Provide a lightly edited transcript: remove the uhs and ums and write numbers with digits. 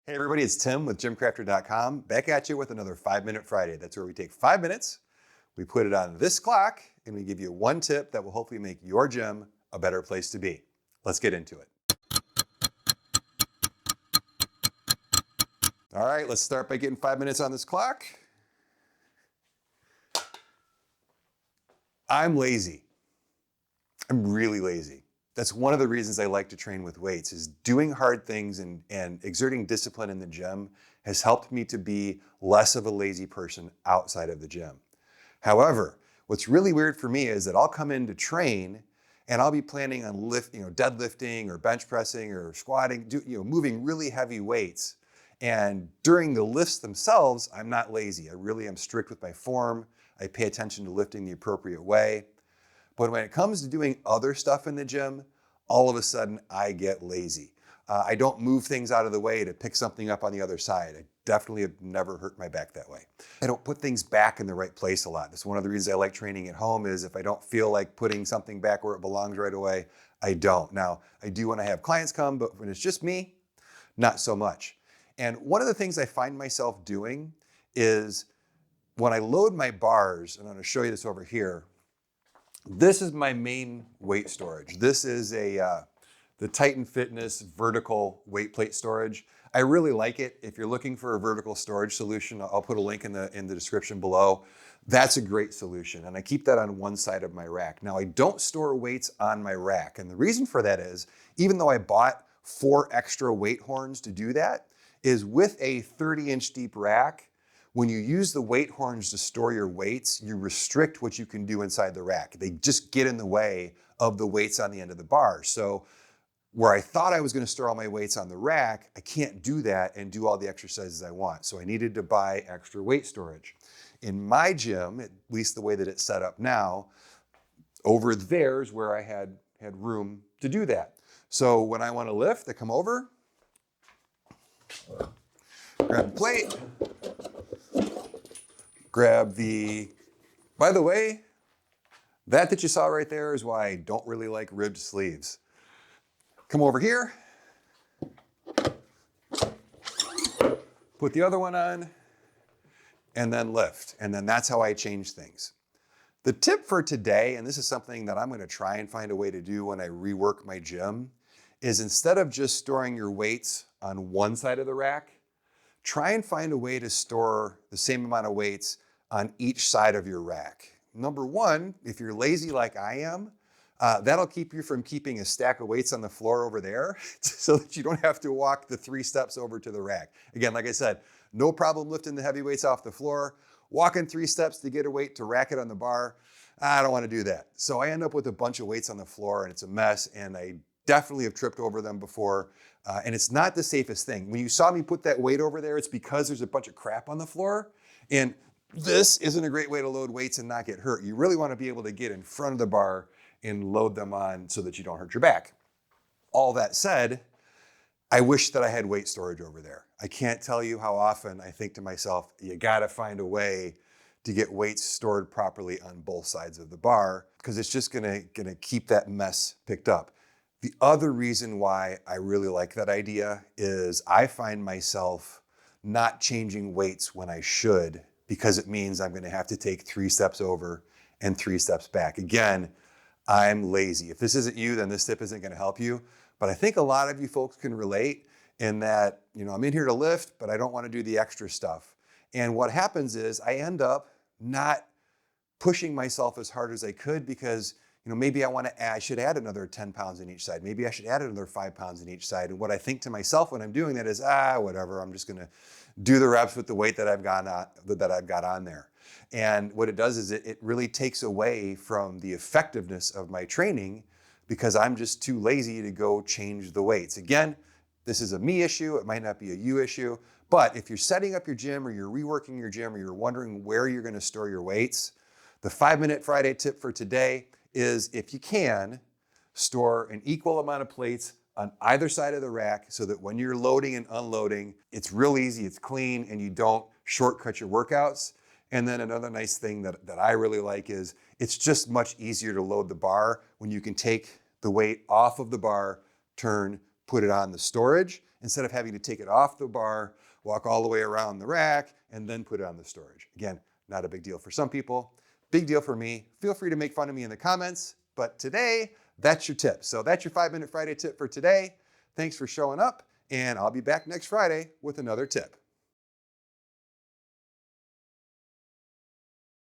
Hey everybody, it's Tim with GymCrafter.com, back at you with another 5-Minute Friday. That's where we take 5 minutes, we put it on this clock, and we give you one tip that will hopefully make your gym a better place to be. Let's get into it. All right, let's start by getting 5 minutes on this clock. I'm lazy. I'm really lazy. That's one of the reasons I like to train with weights, is doing hard things and exerting discipline in the gym has helped me to be less of a lazy person outside of the gym. However, what's really weird for me is that I'll come in to train and I'll be planning on deadlifting or bench pressing or squatting, moving really heavy weights. And during the lifts themselves, I'm not lazy. I really am strict with my form. I pay attention to lifting the appropriate way. But when it comes to doing other stuff in the gym, all of a sudden I get lazy. I don't move things out of the way to pick something up on the other side. I definitely have never hurt my back that way. I don't put things back in the right place a lot. That's one of the reasons I like training at home, is if I don't feel like putting something back where it belongs right away, I don't. Now, I do when I have clients come, but when it's just me, not so much. And one of the things I find myself doing is when I load my bars, and I'm gonna show you this over here, this is my main weight storage. This is the Titan Fitness vertical weight plate storage. I really like it. If you're looking for a vertical storage solution, I'll put a link in the description below. That's a great solution, and I keep that on one side of my rack. Now, I don't store weights on my rack, and the reason for that is, even though I bought 4 extra weight horns to do that, is with a 30-inch deep rack, when you use the weight horns to store your weights, you restrict what you can do inside the rack. They just get in the way of the weights on the end of the bar. So where I thought I was going to store all my weights on the rack, I can't do that and do all the exercises I want. So I needed to buy extra weight storage. In my gym, at least the way that it's set up now, over there's where I had room to do that. So when I want to lift, I come over, grab the plate, grab by the way, that you saw right there is why I don't really like ribbed sleeves. Come over here, put the other one on, and then lift. And then that's how I change things. The tip for today, and this is something that I'm going to try and find a way to do when I rework my gym, is instead of just storing your weights on one side of the rack, try and find a way to store the same amount of weights on each side of your rack. Number one, if you're lazy like I am, that'll keep you from keeping a stack of weights on the floor over there so that you don't have to walk the 3 steps over to the rack. Again, like I said, no problem lifting the heavy weights off the floor. Walking 3 steps to get a weight to rack it on the bar, I don't want to do that. So I end up with a bunch of weights on the floor and it's a mess, and I definitely have tripped over them before. And it's not the safest thing. When you saw me put that weight over there, it's because there's a bunch of crap on the floor. And this isn't a great way to load weights and not get hurt. You really want to be able to get in front of the bar and load them on so that you don't hurt your back. All that said, I wish that I had weight storage over there. I can't tell you how often I think to myself, you gotta find a way to get weights stored properly on both sides of the bar, because it's just gonna keep that mess picked up. The other reason why I really like that idea is I find myself not changing weights when I should, because it means I'm gonna have to take 3 steps over and 3 steps back. Again, I'm lazy. If this isn't you, then this tip isn't gonna help you. But I think a lot of you folks can relate in that, I'm in here to lift, but I don't wanna do the extra stuff. And what happens is I end up not pushing myself as hard as I could, because maybe I should add another 10 pounds in each side. Maybe I should add another 5 pounds in each side. And what I think to myself when I'm doing that is, whatever, I'm just gonna do the reps with the weight that I've got on there. And what it does is it really takes away from the effectiveness of my training, because I'm just too lazy to go change the weights. Again, this is a me issue, it might not be a you issue, but if you're setting up your gym or you're reworking your gym or you're wondering where you're gonna store your weights, the 5-Minute Friday tip for today is, if you can, store an equal amount of plates on either side of the rack so that when you're loading and unloading, it's real easy, it's clean, and you don't shortcut your workouts. And then another nice thing that I really like is it's just much easier to load the bar when you can take the weight off of the bar, turn, put it on the storage, instead of having to take it off the bar, walk all the way around the rack, and then put it on the storage. Again, not a big deal for some people, big deal for me. Feel free to make fun of me in the comments, but today, that's your tip. So that's your 5 Minute Friday tip for today. Thanks for showing up, and I'll be back next Friday with another tip.